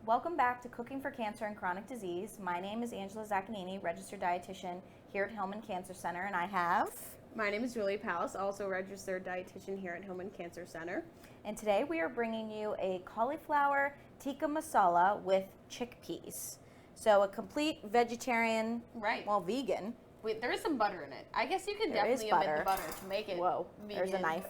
Welcome back to Cooking for Cancer and Chronic Disease. My name is Angela Zaccanini, registered dietitian here at Hillman Cancer Center, and I have... My name is Julia Palace, also registered dietitian here at Hillman Cancer Center. And today we are bringing you a cauliflower tikka masala with chickpeas. So a complete vegetarian, Right. well, vegan. Wait, there is some butter in it. I guess you can There is definitely omit butter. the butter to make it Whoa, vegan. there's a knife.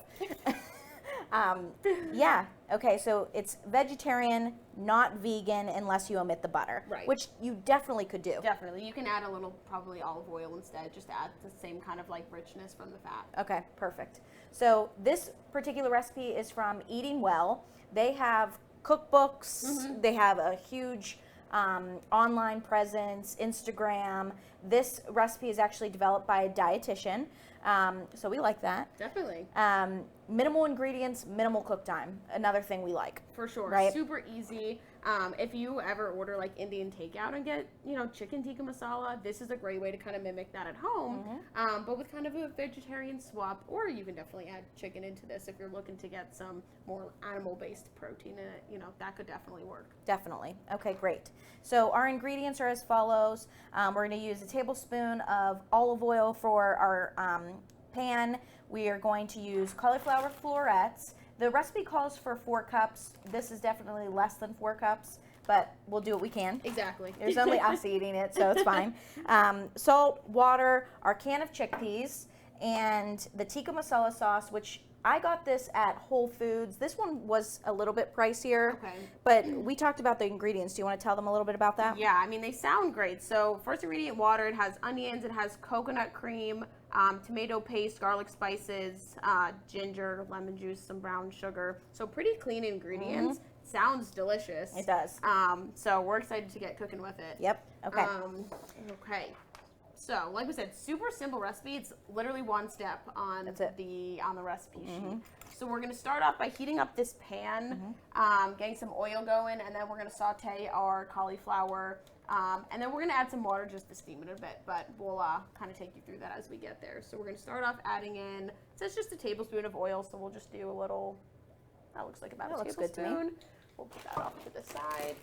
Yeah, okay, so it's vegetarian, not vegan, unless you omit the butter. Right. Which you definitely could do. Definitely. You can add a little, probably olive oil instead, just to add the same kind of like richness from the fat. Okay, perfect. So this particular recipe is from Eating Well. They have cookbooks, they have a huge online presence, Instagram. This recipe is actually developed by a dietitian, so we like that. Definitely. Minimal ingredients, minimal cook time. Another thing we like. For sure. Right. Super easy. If you ever order like Indian takeout and get, chicken tikka masala, this is a great way to kind of mimic that at home, but with kind of a vegetarian swap, or you can definitely add chicken into this if you're looking to get some more animal-based protein in it. That could definitely work. Definitely. Okay, great. So our ingredients are as follows. We're going to use a tablespoon of olive oil for our pan. We are going to use cauliflower florets. The recipe calls for 4 cups. This is definitely less than 4 cups, but we'll do what we can. Exactly. There's only us eating it, so it's fine. Salt, water, our can of chickpeas, and the tikka masala sauce, which I got this at Whole Foods. This one was a little bit pricier, Okay. but we talked about the ingredients. Do you want to tell them a little bit about that? Yeah, I mean, they sound great. So first ingredient, water. It has onions. It has coconut cream, tomato paste, garlic spices, ginger, lemon juice, some brown sugar. So pretty clean ingredients. Sounds delicious. It does. So we're excited to get cooking with it. Yep. Okay. Okay. So, like we said, super simple recipe. It's literally one step on the recipe sheet. So we're going to start off by heating up this pan, getting some oil going, and then we're going to saute our cauliflower, and then we're going to add some water just to steam it a bit. But we'll kind of take you through that as we get there. So we're going to start off adding in. It says just a tablespoon of oil, so we'll just do a little. That looks like about a tablespoon. Good to me. We'll put that off to the side,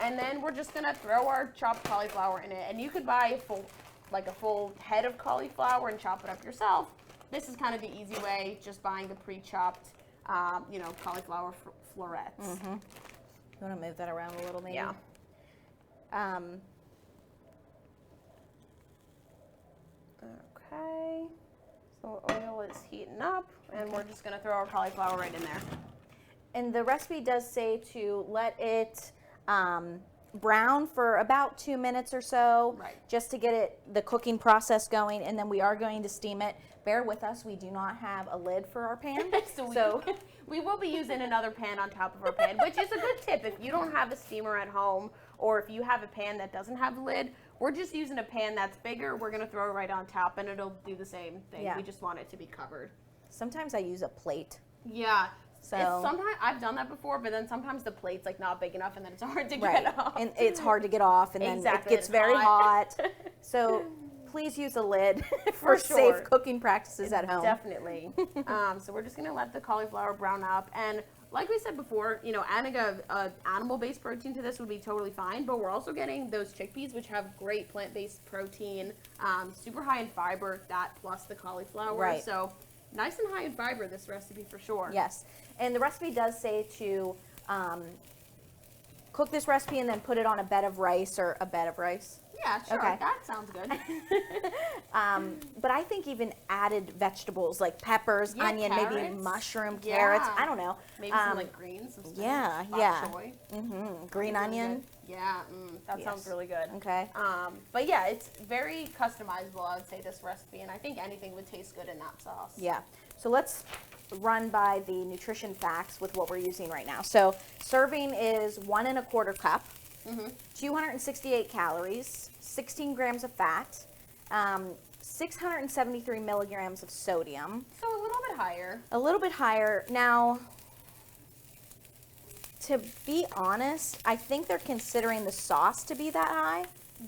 and then we're just going to throw our chopped cauliflower in it. And you could buy a full head of cauliflower and chop it up yourself. This is kind of the easy way, just buying the pre-chopped, cauliflower florets. You want to move that around a little, maybe? Yeah. Okay. So oil is heating up, and we're just going to throw our cauliflower right in there. And the recipe does say to let it brown for about 2 minutes or so, Right. just to get the cooking process going, and then we are going to steam it. Bear with us, we do not have a lid for our pan. So we will be using another pan on top of our pan, which is a good tip. If you don't have a steamer at home, or if you have a pan that doesn't have a lid, we're just using a pan that's bigger. We're going to throw it right on top, and it'll do the same thing. Yeah. We just want it to be covered. Sometimes I use a plate. Yeah. So Sometimes I've done that before, but then sometimes the plate's like not big enough, and then it's hard to Right. get off. And it's hard to get off, and then Exactly, it gets it's very hot. hot. So please use a lid for sure. safe cooking practices at home. Definitely. So we're just gonna let the cauliflower brown up, and like we said before, adding a animal-based protein to this would be totally fine. But we're also getting those chickpeas, which have great plant-based protein, super high in fiber. That plus the cauliflower. Right. So nice and high in fiber, this recipe for sure. Yes, and the recipe does say to cook this recipe and then put it on a bed of rice or a bed of rice. Yeah, sure. Okay. That sounds good. But I think even added vegetables like peppers, Yeah, onion, maybe carrots. mushroom, Yeah. carrots. I don't know. Maybe some like greens. Some spinach, yeah, bok yeah. choy. Green Really onion. good. Yeah, that sounds Yes. really good. Okay. But yeah, it's very customizable, I would say, this recipe, and I think anything would taste good in that sauce. Yeah. So let's run by the nutrition facts with what we're using right now. So serving is 1 1/4 cup, 268 calories, 16 grams of fat, 673 milligrams of sodium. So a little bit higher. A little bit higher. Now, to be honest, I think they're considering the sauce to be that high.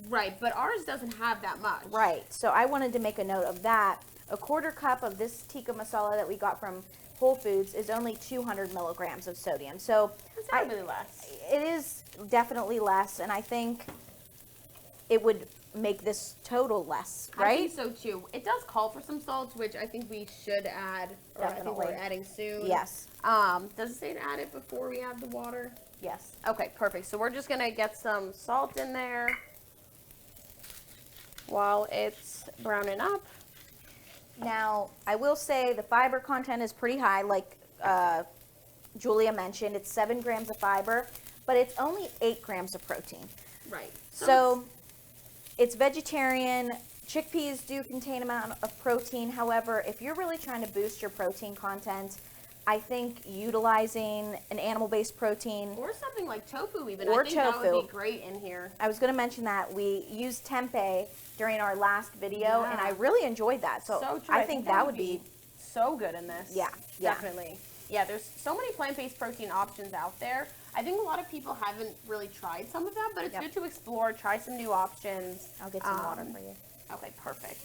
Right, but ours doesn't have that much. Right. So I wanted to make a note of that. a quarter cup of this tikka masala that we got from Whole Foods is only 200 milligrams of sodium. So it's not really less. It is definitely less, and I think it would make this total less, right? I think so too. It does call for some salts, which I think we should add, or I think we're adding soon. Yes. Does it say to add it before we add the water? Yes. Okay, perfect. So we're just gonna get some salt in there while it's browning up. Now, I will say the fiber content is pretty high, like Julia mentioned. It's 7 grams of fiber, but it's only 8 grams of protein. Right. So it's vegetarian. Chickpeas do contain amount of protein. However, if you're really trying to boost your protein content, I think utilizing an animal-based protein. Or something like tofu even. Or I think tofu. that would be great in here. I was going to mention that. We used tempeh during our last video, and I really enjoyed that. So true. I think that would be so good in this. Yeah. Definitely. Yeah, there's so many plant-based protein options out there. I think a lot of people haven't really tried some of them, but it's good to explore, try some new options. I'll get some water for you. Okay, perfect.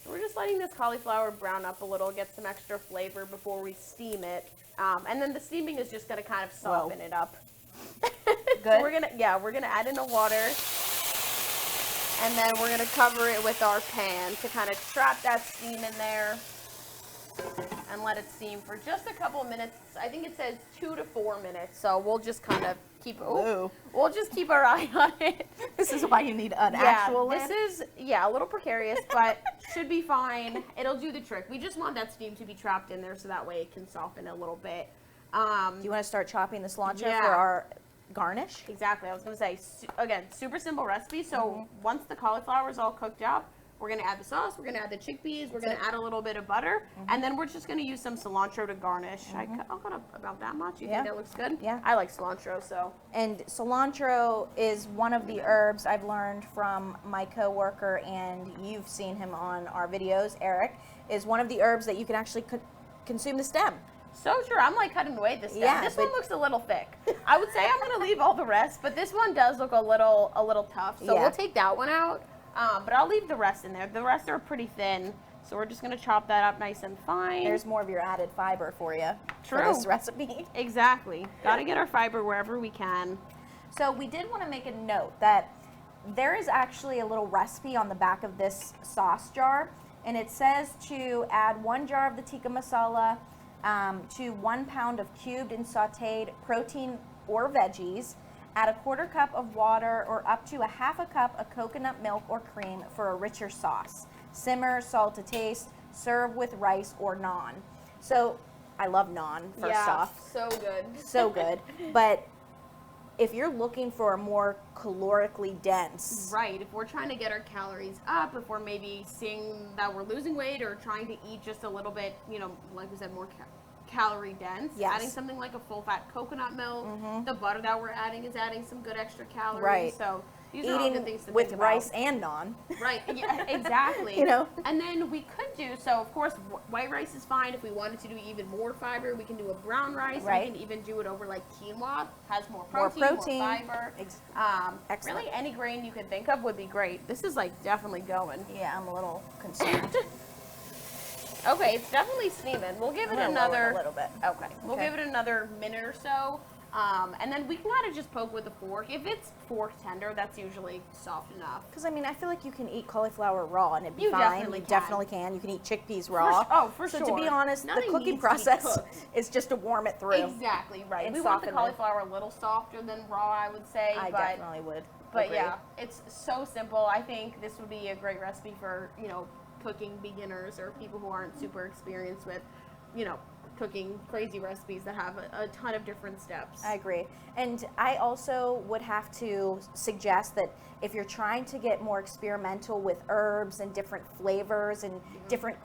So we're just letting this cauliflower brown up a little, get some extra flavor before we steam it. And then the steaming is just going to kind of soften it up. Good. So we're gonna add in the water, and then we're gonna cover it with our pan to kind of trap that steam in there and let it steam for just a couple of minutes. I think it says 2 to 4 minutes, so we'll just kind of keep we'll just keep our eye on it. This is why you need an actual lamp. This is a little precarious, but should be fine. It'll do the trick. We just want that steam to be trapped in there so that way it can soften a little bit. Do you want to start chopping the cilantro for our garnish? Exactly. I was going to say, again, super simple recipe. So once the cauliflower is all cooked up, we're going to add the sauce, we're going to add the chickpeas, we're going to add a little bit of butter, and then we're just going to use some cilantro to garnish. I'll cut up about that much. You think that looks good? Yeah. I like cilantro, so. And cilantro is one of the herbs I've learned from my coworker, and you've seen him on our videos, Eric, is one of the herbs that you can actually consume the stem. So true. I'm like cutting away the stem. Yeah, this one looks a little thick. I would say I'm going to leave all the rest, but this one does look a little tough. So we'll take that one out, but I'll leave the rest in there. The rest are pretty thin, so we're just going to chop that up nice and fine. There's more of your added fiber for you for this recipe. Exactly. Got to get our fiber wherever we can. So we did want to make a note that there is actually a little recipe on the back of this sauce jar, and it says to add 1 jar of the tikka masala, to 1 pound of cubed and sauteed protein or veggies, add a quarter cup of water or up to a half a cup of coconut milk or cream for a richer sauce. Simmer, salt to taste, serve with rice or naan. So I love naan, first off. So good. So good. But if you're looking for a more calorically dense. Right. If we're trying to get our calories up, if we're maybe seeing that we're losing weight or trying to eat just a little bit, like we said, more calorie dense, adding something like a full fat coconut milk, the butter that we're adding is adding some good extra calories. Right. So these are all good things to with think rice about. and naan. Right. Yeah, exactly. And then we could do, so of course, white rice is fine. If we wanted to do even more fiber, we can do a brown rice. Right. We can even do it over like quinoa, has more protein, more fiber. Excellent. Really, any grain you could think of would be great. This is like definitely going. Yeah, I'm a little concerned. Okay, it's definitely steaming. We'll give it another. A little bit. Okay. We'll give it another minute or so. And then we can kind of just poke with a fork. If it's fork tender, that's usually soft enough. Because I mean, I feel like you can eat cauliflower raw and it'd be You fine. definitely You can. definitely can. You can eat chickpeas raw. For so sure. to be honest, Nothing the cooking needs to be process cooked. is just to warm it through. Exactly right. And We want the soften it. cauliflower a little softer than raw, I would say. I definitely would. But agree. yeah, it's so simple. I think this would be a great recipe for cooking beginners or people who aren't super experienced with cooking crazy recipes that have a ton of different steps. I agree. And I also would have to suggest that if you're trying to get more experimental with herbs and different flavors and different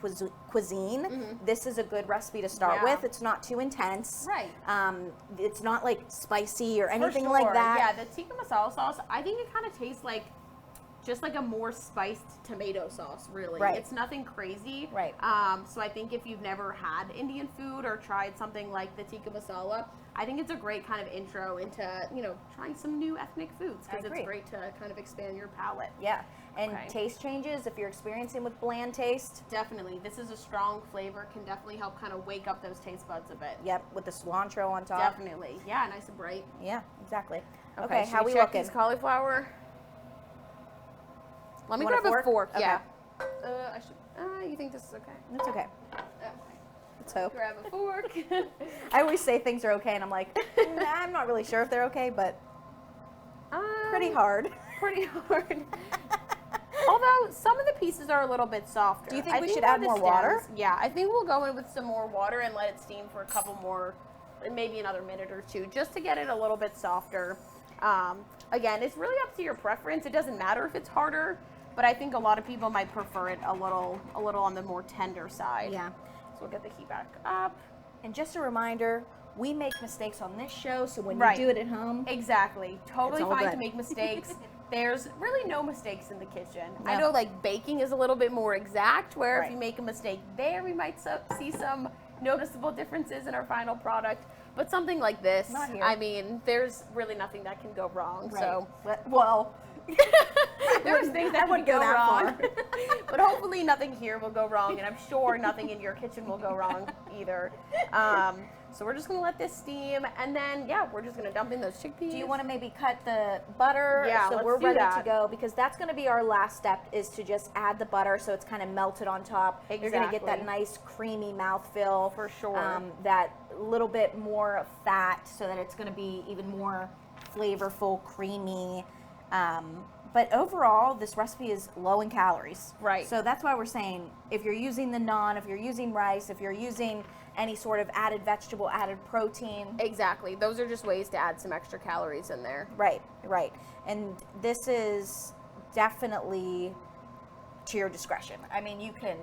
cuisine, this is a good recipe to start with. It's not too intense. Right. It's not like spicy or anything For like sure. that. Yeah, the tikka masala sauce, I think it kind of tastes like just like a more spiced tomato sauce, really. Right. It's nothing crazy. Right. So I think if you've never had Indian food or tried something like the Tikka Masala, I think it's a great kind of intro into, trying some new ethnic foods, because it's great to kind of expand your palate. Yeah. And taste changes, if you're experiencing with bland taste. Definitely. This is a strong flavor, can definitely help kind of wake up those taste buds a bit. Yep, with the cilantro on top. Definitely. Yeah, nice and bright. Yeah, exactly. Okay, how we check looking? These cauliflower? Let me You want grab a fork? Yeah. Okay. You think this is okay? It's okay. Okay. Let's hope. Grab a fork. I always say things are okay, and I'm like, I'm not really sure if they're okay, but pretty hard. Pretty hard. Although some of the pieces are a little bit softer. Do you think we should add more water? Yeah, I think we'll go in with some more water and let it steam for a couple more, maybe another minute or two, just to get it a little bit softer. Again, it's really up to your preference. It doesn't matter if it's harder, but I think a lot of people might prefer it a little on the more tender side. Yeah. So we'll get the heat back up. And just a reminder, we make mistakes on this show, so when you do it at home, exactly, totally fine good. to make mistakes. There's really no mistakes in the kitchen. No. I know like baking is a little bit more exact, where if you make a mistake there, we might see some noticeable differences in our final product. But something like this, Not here. I mean, there's really nothing that can go wrong. Right. So, well, there's things that would go go that wrong. But hopefully nothing here will go wrong, and I'm sure nothing in your kitchen will go wrong either. So we're just going to let this steam, and then, we're just going to dump in those chickpeas. do you want to maybe cut the butter so let's we're do ready that. to go? Because that's going to be our last step, is to just add the butter so it's kind of melted on top. You're going to get that Exactly. nice creamy mouthfeel. For sure. That little bit more fat so that it's going to be even more flavorful, creamy. But overall, this recipe is low in calories. Right. So that's why we're saying, if you're using the naan, if you're using rice, if you're using any sort of added vegetable, added protein. Exactly. Those are just ways to add some extra calories in there. Right. And this is definitely to your discretion. I mean, you can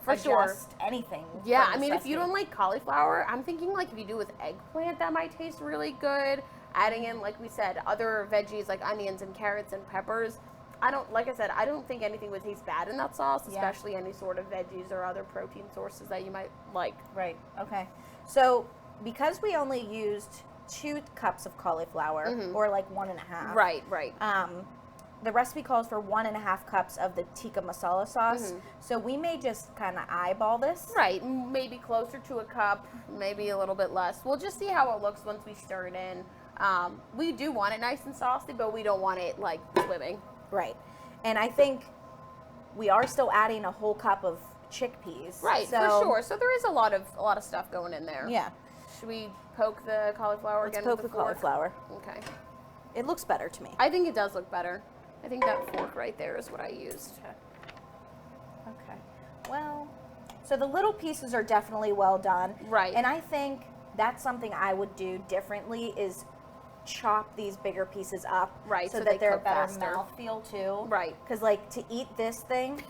For sure. adjust anything. Yeah, from I this mean, if recipe. you don't like cauliflower, I'm thinking like if you do with eggplant, that might taste really good. Adding in, like we said, other veggies like onions and carrots and peppers. I don't think anything would taste bad in that sauce, especially any sort of veggies or other protein sources that you might like. Right. Okay. So because we only used 2 cups of cauliflower, or like 1.5. Right. The recipe calls for 1.5 cups of the Tikka Masala sauce. So we may just kind of eyeball this. Right, maybe closer to a cup, maybe a little bit less. We'll just see how it looks once we stir it in. We do want it nice and saucy, but we don't want it like swimming. Right. And I think we are still adding a whole cup of chickpeas. Right, so, for sure. So there is a lot of stuff going in there. Yeah. Should we poke the cauliflower Let's again poke with the the fork? cauliflower. Okay. It looks better to me. I think it does look better. I think that fork right there is what I used. Okay. Well, so the little pieces are definitely well done. Right. And I think that's something I would do differently, is chop these bigger pieces up. Right, So, so that they they're a cook better faster. mouthfeel too. Right. Because like to eat this thing,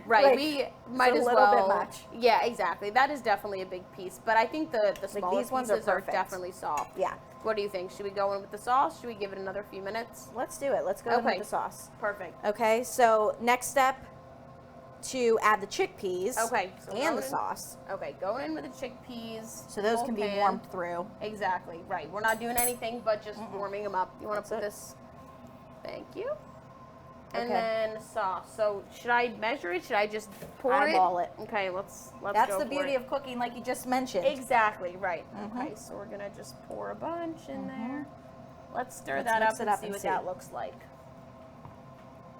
Right, Like, we might it's as a little well. bit much. Yeah, exactly. That is definitely a big piece, but I think the smaller these ones are pieces are perfect. definitely soft. yeah. What do you think? Should we go in with the sauce? Should we give it another few minutes? Let's do it. Let's go in Okay. with the sauce. Perfect. Okay. So next step, to add the chickpeas. Okay, so and the going in- sauce. Okay, going in with the chickpeas. So those full can be pan. warmed through. Exactly, right. We're not doing anything but just warming them up. You want to put That's this? Thank you. And Okay. then sauce. So should I measure it? Should I just pour Eyeball it. Okay, let's That's go the for beauty it. of cooking, like you just mentioned. Exactly, right. Okay, so we're gonna just pour a bunch in there. Let's stir that mix up it and up see and what see. that looks like.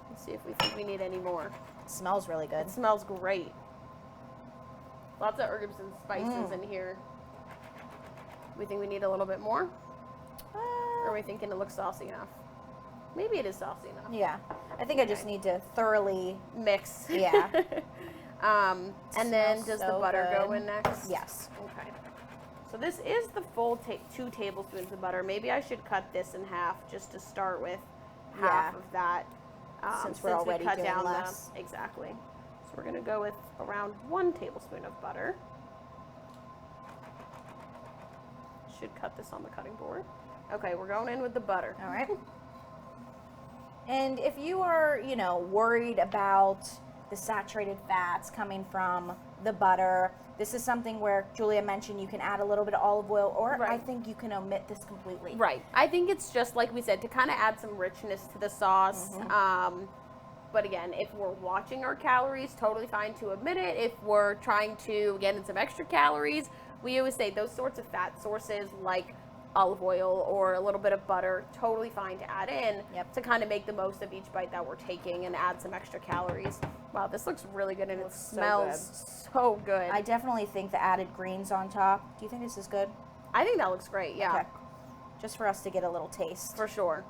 Let's see if we think we need any more. It smells really good. It smells great. Lots of herbs and spices in here. We think we need a little bit more? Or are we thinking it looks saucy enough? Maybe it is saucy enough. Yeah. I think I just need to thoroughly. Mix. Yeah. And then Smells does the so butter go good. in next? Yes. Okay. So this is the full 2 tablespoons of butter. Maybe I should cut this in half just to start with half Yeah. of that. Since we're already we cut doing down less. Exactly. So we're going to go with around 1 tablespoon of butter. Should cut this on the cutting board. Okay, we're going in with the butter. All right. And if you are, you know, worried about the saturated fats coming from the butter, this is something where Julia mentioned you can add a little bit of olive oil, or I think you can omit this completely. Right. I think it's just like we said, to kind of add some richness to the sauce. But again, if we're watching our calories, totally fine to omit it. If we're trying to get in some extra calories, we always say those sorts of fat sources like olive oil or a little bit of butter, totally fine to add in to kind of make the most of each bite that we're taking and add some extra calories. Wow, this looks really good and it smells so good. I definitely think the added greens on top. Do you think this is good? I think that looks great, yeah. Okay. Just for us to get a little taste. For sure.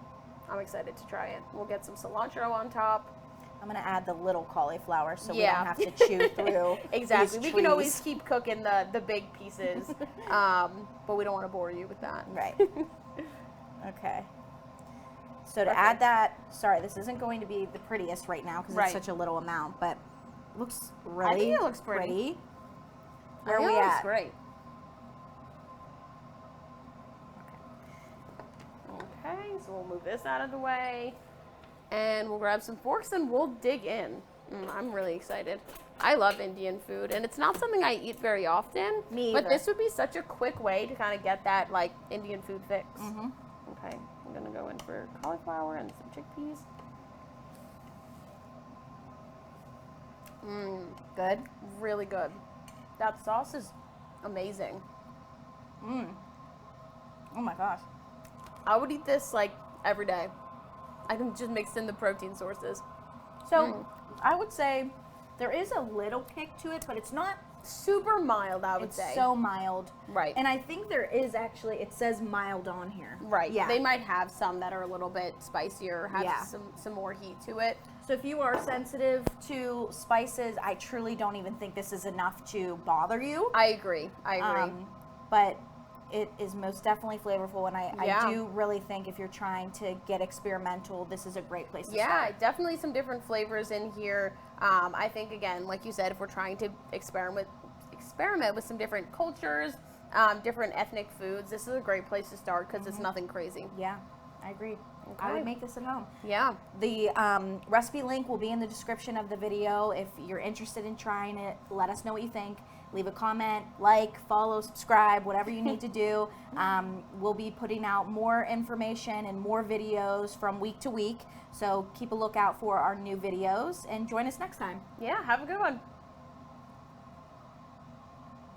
I'm excited to try it. We'll get some cilantro on top. I'm going to add the little cauliflower so we don't have to chew through Exactly. these We can always keep cooking the big pieces, but we don't want to bore you with that. Right. Okay. So to add that, sorry, this isn't going to be the prettiest right now because it's such a little amount, but it looks really I think it looks pretty. Where are we at? It looks great. Okay, so we'll move this out of the way. And we'll grab some forks and we'll dig in. I'm really excited. I love Indian food, and it's not something I eat very often. Me either. But this would be such a quick way to kind of get that like Indian food fix. Okay, I'm gonna go in for cauliflower and some chickpeas. Good. Really good. That sauce is amazing. Oh my gosh. I would eat this like every day. I think just mixed in the protein sources. So I would say there is a little kick to it, but it's not super mild, I would say. It's so mild. Right. And I think there is actually, it says mild on here. Right. Yeah. They might have some that are a little bit spicier, have some more heat to it. So if you are sensitive to spices, I truly don't even think this is enough to bother you. I agree. But it is most definitely flavorful, and I do really think if you're trying to get experimental, this is a great place to start. Yeah, definitely some different flavors in here. I think, again, like you said, if we're trying to experiment with some different cultures, different ethnic foods, this is a great place to start because it's nothing crazy. Yeah, I agree. Okay. I would make this at home. Yeah. The recipe link will be in the description of the video. If you're interested in trying it, let us know what you think. Leave a comment, like, follow, subscribe, whatever you need to do. We'll be putting out more information and more videos from week to week. So keep a lookout for our new videos and join us next time. Yeah, have a good one.